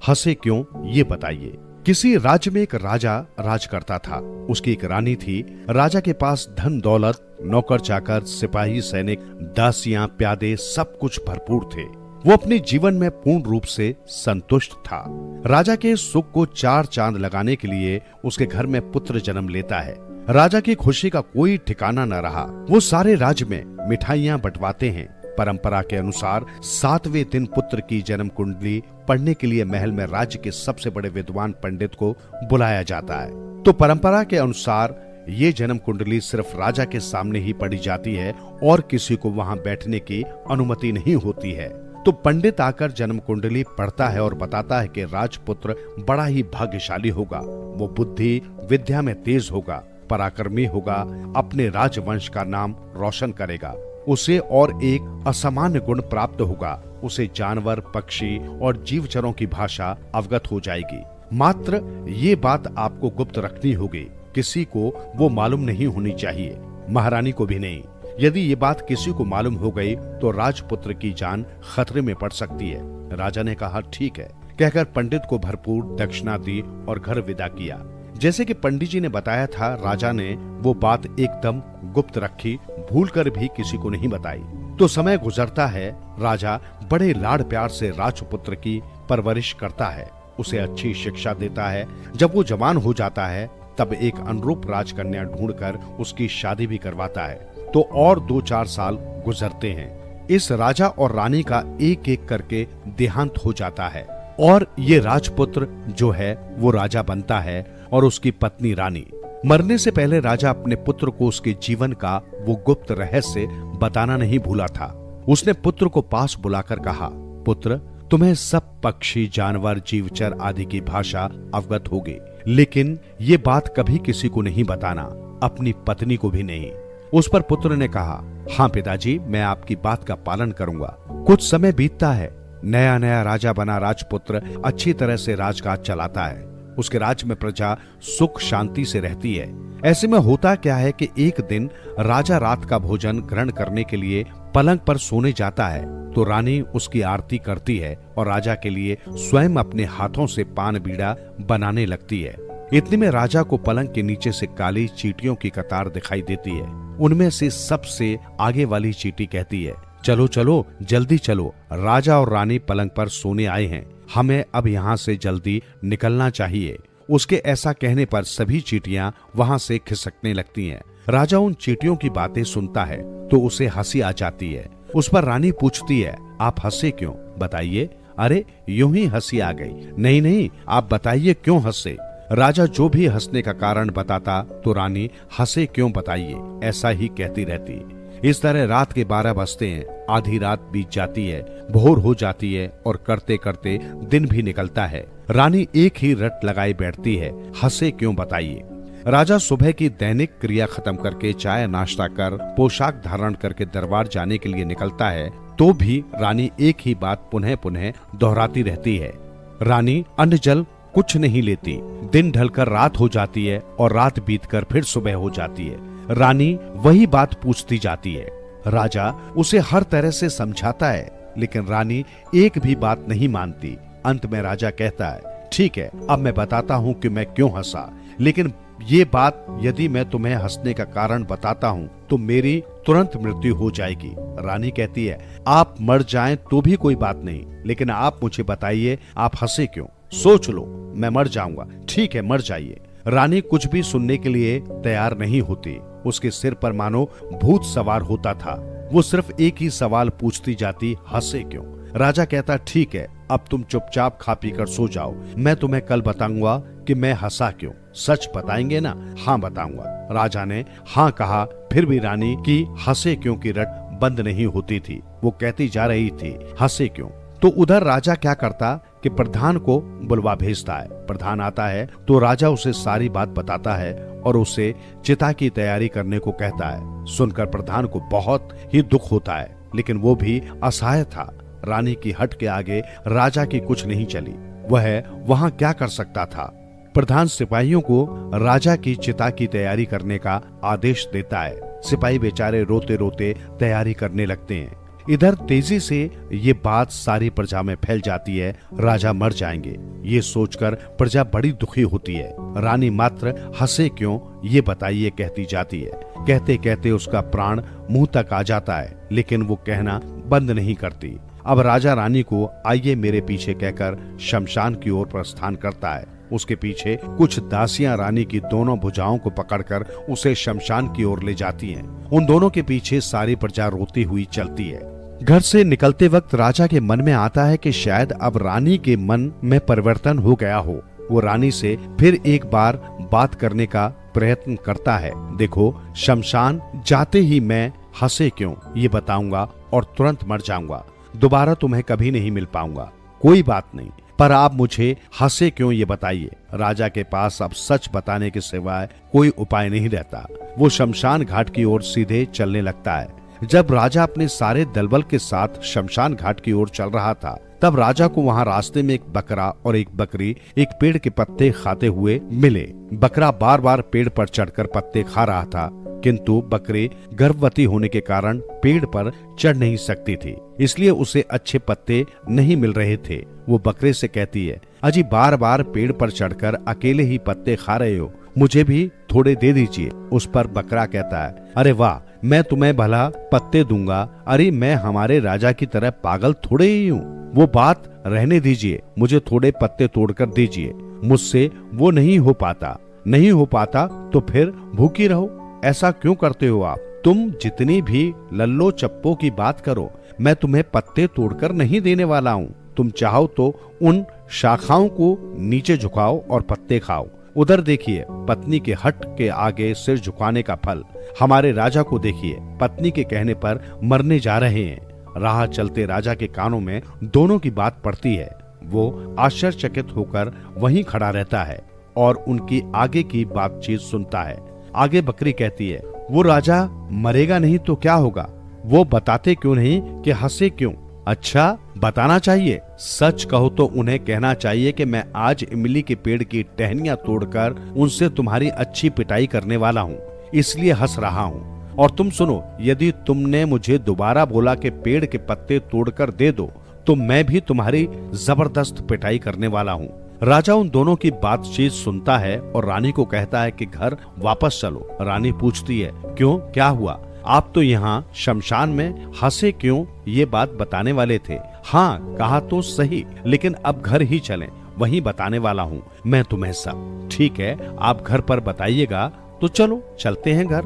हंसे क्यों ये बताइए। किसी राज्य में एक राजा राज करता था। उसकी एक रानी थी। राजा के पास धन दौलत, नौकर चाकर, सिपाही, सैनिक, दासियां, प्यादे सब कुछ भरपूर थे। वो अपने जीवन में पूर्ण रूप से संतुष्ट था। राजा के सुख को चार चांद लगाने के लिए उसके घर में पुत्र जन्म लेता है। राजा की खुशी का कोई ठिकाना न रहा। वो सारे राज्य में मिठाइयां बंटवाते हैं। परंपरा के अनुसार 7वें दिन पुत्र की जन्म कुंडली पढ़ने के लिए महल में राज्य के सबसे बड़े विद्वान पंडित को बुलाया जाता है। तो परंपरा के अनुसार ये जन्म कुंडली सिर्फ राजा के सामने ही पढ़ी जाती है और किसी को वहां बैठने की अनुमति नहीं होती है। तो पंडित आकर जन्म कुंडली पढ़ता है और बताता है कि राजपुत्र बड़ा ही भाग्यशाली होगा। वो बुद्धि विद्या में तेज होगा, पराक्रमी होगा, अपने राजवंश का नाम रोशन करेगा। उसे और एक असामान्य गुण प्राप्त होगा। उसे जानवर, पक्षी और जीवचरों की भाषा अवगत हो जाएगी। मात्र ये बात आपको गुप्त रखनी होगी। किसी को वो मालूम नहीं होनी चाहिए, महारानी को भी नहीं। यदि ये बात किसी को मालूम हो गई तो राजपुत्र की जान खतरे में पड़ सकती है। राजा ने कहा ठीक है, कहकर पंडित को भरपूर दक्षिणा दी और घर विदा किया। जैसे कि पंडित जी ने बताया था, राजा ने वो बात एकदम गुप्त रखी, भूलकर भी किसी को नहीं बताई। तो समय गुजरता है। राजा बड़े लाड़ प्यार से राजपुत्र की परवरिश करता है, उसे अच्छी शिक्षा देता है। जब वो जवान हो जाता है तब एक अनुरूप राजकन्या ढूंढकर उसकी शादी भी करवाता है। तो और 2-4 साल गुजरते हैं। इस राजा और रानी का एक एक करके देहांत हो जाता है और ये राजपुत्र जो है वो राजा बनता है और उसकी पत्नी रानी। मरने से पहले राजा अपने पुत्र को उसके जीवन का वो गुप्त रहस्य बताना नहीं भूला था। उसने पुत्र को पास बुलाकर कहा, पुत्र, तुम्हें सब पक्षी, जानवर, जीवचर आदि की भाषा अवगत होगी, लेकिन ये बात कभी किसी को नहीं बताना, अपनी पत्नी को भी नहीं। उस पर पुत्र ने कहा, हाँ पिताजी, मैं आपकी बात का पालन करूंगा। कुछ समय बीतता है। नया नया राजा बना राजपुत्र अच्छी तरह से राजकाज चलाता है। उसके राज्य में प्रजा सुख शांति से रहती है। ऐसे में होता क्या है कि एक दिन राजा रात का भोजन ग्रहण करने के लिए पलंग पर सोने जाता है तो रानी उसकी आरती करती है और राजा के लिए स्वयं अपने हाथों से पान बीड़ा बनाने लगती है। इतने में राजा को पलंग के नीचे से काली चींटियों की कतार दिखाई देती है। उनमें से सबसे आगे वाली चींटी कहती है, चलो चलो, जल्दी चलो, राजा और रानी पलंग पर सोने आए हैं, हमें अब यहाँ से जल्दी निकलना चाहिए। उसके ऐसा कहने पर सभी चींटियां वहाँ से खिसकने लगती हैं। राजा उन चींटियों की बातें सुनता है तो उसे हंसी आ जाती है। उस पर रानी पूछती है, आप हंसे क्यों, बताइए। अरे यूं ही हंसी आ गई। नहीं नहीं, आप बताइए क्यों हंसे। राजा जो भी हंसने का कारण बताता तो रानी हंसे क्यों बताइए ऐसा ही कहती रहती। इस तरह रात के 12 बजते हैं, आधी रात बीत जाती है, भोर हो जाती है और करते करते दिन भी निकलता है। रानी एक ही रट लगाए बैठती है, हंसे क्यों बताइए। राजा सुबह की दैनिक क्रिया खत्म करके चाय नाश्ता कर पोशाक धारण करके दरबार जाने के लिए निकलता है तो भी रानी एक ही बात पुनः पुनः दोहराती रहती है। रानी अन्न जल कुछ नहीं लेती। दिन ढलकर रात हो जाती है और रात बीतकर फिर सुबह हो जाती है। रानी वही बात पूछती जाती है। राजा उसे हर तरह से समझाता है लेकिन रानी एक भी बात नहीं मानती। अंत में राजा कहता है, ठीक है, अब मैं बताता हूँ कि मैं क्यों हंसा, लेकिन ये बात यदि मैं तुम्हें हंसने का कारण बताता हूँ तो मेरी तुरंत मृत्यु हो जाएगी। रानी कहती है, आप मर जाएं तो भी कोई बात नहीं, लेकिन आप मुझे बताइए आप हंसे क्यों। सोच लो, मैं मर जाऊंगा। ठीक है, मर जाइए। रानी कुछ भी सुनने के लिए तैयार नहीं होती। उसके सिर पर मानो भूत सवार होता था। वो सिर्फ एक ही सवाल पूछती जाती, हंसे क्यों। राजा कहता, ठीक है, अब तुम चुपचाप खा पी कर सो जाओ, मैं तुम्हें कल बताऊंगा कि मैं हंसा क्यों। सच बताएंगे ना? हाँ बताऊंगा। राजा ने हाँ कहा, फिर भी रानी की हंसे क्यों की रट बंद नहीं होती थी। वो कहती जा रही थी, हंसे क्यों। तो उधर राजा क्या करता कि प्रधान को बुलवा भेजता है। प्रधान आता है तो राजा उसे सारी बात बताता है और उसे चिता की तैयारी करने को कहता है। सुनकर प्रधान को बहुत ही दुख होता है, लेकिन वो भी असहाय था। रानी की हट के आगे राजा की कुछ नहीं चली। वह वहां क्या कर सकता था। प्रधान सिपाहियों को राजा की चिता की तैयारी करने का आदेश देता है। सिपाही बेचारे रोते रोते तैयारी करने लगते हैं। इधर तेजी से ये बात सारी प्रजा में फैल जाती है, राजा मर जाएंगे। ये सोचकर प्रजा बड़ी दुखी होती है। रानी मात्र हंसे क्यों ये बताइए कहती जाती है। कहते कहते उसका प्राण मुंह तक आ जाता है, लेकिन वो कहना बंद नहीं करती। अब राजा रानी को आइए मेरे पीछे कहकर शमशान की ओर प्रस्थान करता है। उसके पीछे कुछ दासियां रानी की दोनों भुजाओं को पकड़कर उसे शमशान की ओर ले जाती हैं। उन दोनों के पीछे सारी प्रजा रोती हुई चलती है। घर से निकलते वक्त राजा के मन में आता है कि शायद अब रानी के मन में परिवर्तन हो गया हो। वो रानी से फिर एक बार बात करने का प्रयत्न करता है। देखो, शमशान जाते ही मैं हंसे क्यों ये बताऊंगा और तुरंत मर जाऊंगा। दोबारा तुम्हें कभी नहीं मिल पाऊंगा। कोई बात नहीं, पर आप मुझे हंसे क्यों ये बताइए। राजा के पास अब सच बताने के सिवाय कोई उपाय नहीं रहता। वो शमशान घाट की ओर सीधे चलने लगता है। जब राजा अपने सारे दलबल के साथ शमशान घाट की ओर चल रहा था, तब राजा को वहाँ रास्ते में एक बकरा और एक बकरी एक पेड़ के पत्ते खाते हुए मिले। बकरा बार बार पेड़ पर चढ़कर पत्ते खा रहा था, किंतु बकरी गर्भवती होने के कारण पेड़ पर चढ़ नहीं सकती थी, इसलिए उसे अच्छे पत्ते नहीं मिल रहे थे। वो बकरे से कहती है, अजी बार बार पेड़ पर चढ़कर अकेले ही पत्ते खा रहे हो, मुझे भी थोड़े दे दीजिए। उस पर बकरा कहता है, अरे वाह, मैं तुम्हें भला पत्ते दूंगा। अरे मैं हमारे राजा की तरह पागल थोड़े ही हूँ। वो बात रहने दीजिए, मुझे थोड़े पत्ते तोड़कर दीजिए। मुझसे वो नहीं हो पाता। नहीं हो पाता तो फिर भूखी रहो। ऐसा क्यों करते हो आप? तुम जितनी भी लल्लो चप्पो की बात करो, मैं तुम्हें पत्ते तोड़कर नहीं देने वाला हूँ। तुम चाहो तो उन शाखाओं को नीचे झुकाओ और पत्ते खाओ। उधर देखिए, पत्नी के हट के आगे सिर झुकाने का फल। हमारे राजा को देखिए, पत्नी के कहने पर मरने जा रहे हैं। राह चलते राजा के कानों में दोनों की बात पड़ती है। वो आश्चर्यचकित होकर वहीं खड़ा रहता है और उनकी आगे की बातचीत सुनता है। आगे बकरी कहती है, वो राजा मरेगा नहीं तो क्या होगा? वो बताते क्यों नहीं कि हंसे क्यों? अच्छा, बताना चाहिए। सच कहो तो उन्हें कहना चाहिए कि मैं आज इमली के पेड़ की टहनियां तोड़कर उनसे तुम्हारी अच्छी पिटाई करने वाला हूँ, इसलिए हंस रहा हूँ। और तुम सुनो, यदि तुमने मुझे दोबारा बोला कि पेड़ के पत्ते तोड़कर दे दो, तो मैं भी तुम्हारी जबरदस्त पिटाई करने वाला हूँ। राजा उन दोनों की बातचीत सुनता है और रानी को कहता है कि घर वापस चलो। रानी पूछती है, क्यों, क्या हुआ? आप तो यहाँ शमशान में हंसे क्यों ये बात बताने वाले थे। हाँ, कहा तो सही, लेकिन अब घर ही चलें, वहीं बताने वाला हूँ मैं तुम्हें सब। ठीक है, आप घर पर बताइएगा तो चलो चलते हैं घर।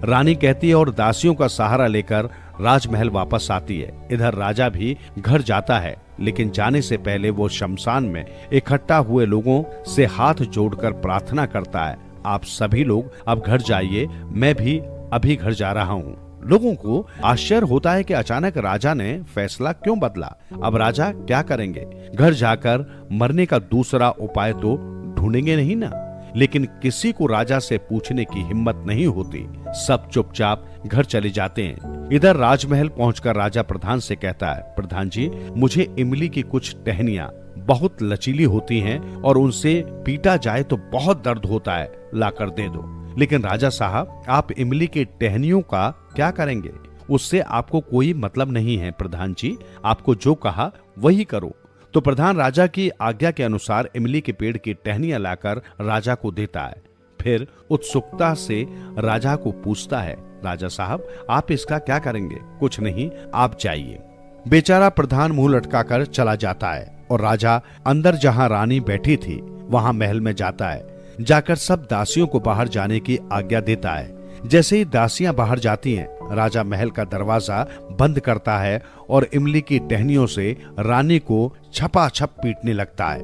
रानी कहती है और दासियों का सहारा लेकर राजमहल वापस आती है। इधर राजा भी घर जाता है, लेकिन जाने से पहले वो शमशान में इकट्ठा हुए लोगों से हाथ जोड़कर प्रार्थना करता है, आप सभी लोग अब घर जाइए, मैं भी अभी घर जा रहा हूँ। लोगों को आश्चर्य होता है कि अचानक राजा ने फैसला क्यों बदला। अब राजा क्या करेंगे? घर जाकर मरने का दूसरा उपाय तो ढूंढेंगे नहीं ना। लेकिन किसी को राजा से पूछने की हिम्मत नहीं होती। सब चुपचाप घर चले जाते हैं। इधर राजमहल पहुंचकर राजा प्रधान से कहता है, प्रधान जी, मुझे इमली की कुछ टहनियां बहुत लचीली होती हैं और उनसे पीटा जाए तो बहुत दर्द होता है, लाकर दे दो। लेकिन राजा साहब, आप इमली के टहनियों का क्या करेंगे? उससे आपको कोई मतलब नहीं है प्रधान जी, आपको जो कहा वही करो। तो प्रधान राजा की आज्ञा के अनुसार इमली के पेड़ की टहनियां लाकर राजा को देता है। फिर उत्सुकता से राजा को पूछता है, राजा साहब, आप इसका क्या करेंगे? कुछ नहीं, आप जाइए। बेचारा प्रधान मुंह लटकाकर चला जाता है और राजा अंदर जहां रानी बैठी थी वहां महल में जाता है। जाकर सब दासियों को बाहर जाने की आज्ञा देता है। जैसे ही दासियां बाहर जाती हैं, राजा महल का दरवाजा बंद करता है और इमली की टहनियों से रानी को छपाछप पीटने लगता है।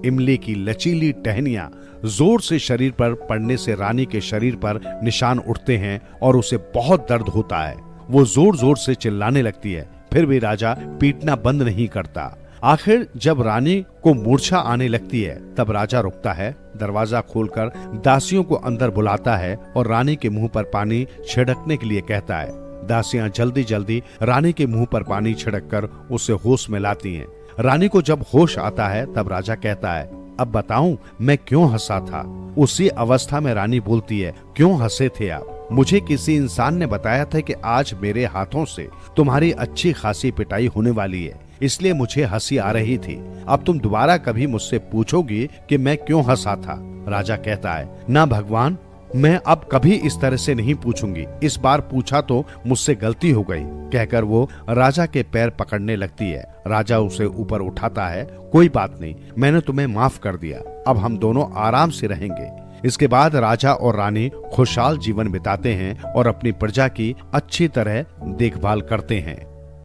इमली की लचीली टहनियां जोर से शरीर पर पड़ने से रानी के शरीर पर निशान उठते हैं और उसे बहुत दर्द होता है। वो जोर जोर से चिल्लाने लगती है, फिर भी राजा पीटना बंद नहीं करता। आखिर जब रानी को मूर्छा आने लगती है, तब राजा रुकता है, दरवाजा खोलकर दासियों को अंदर बुलाता है और रानी के मुंह पर पानी छिड़कने के लिए कहता है। दासियां जल्दी जल्दी रानी के मुंह पर पानी छिड़ककर उसे होश में लाती हैं। रानी को जब होश आता है, तब राजा कहता है, अब बताऊं मैं क्यों हंसा था? उसी अवस्था में रानी बोलती है, क्यों हंसे थे आप? मुझे किसी इंसान ने बताया था कि आज मेरे हाथों से तुम्हारी अच्छी खासी पिटाई होने वाली है, इसलिए मुझे हंसी आ रही थी। अब तुम दोबारा कभी मुझसे पूछोगी कि मैं क्यों हंसा था। राजा कहता है, ना भगवान, मैं अब कभी इस तरह से नहीं पूछूंगी। इस बार पूछा तो मुझसे गलती हो गई, कहकर वो राजा के पैर पकड़ने लगती है। राजा उसे ऊपर उठाता है। कोई बात नहीं, मैंने तुम्हें माफ कर दिया, अब हम दोनों आराम से रहेंगे। इसके बाद राजा और रानी खुशहाल जीवन बिताते हैं और अपनी प्रजा की अच्छी तरह देखभाल करते हैं।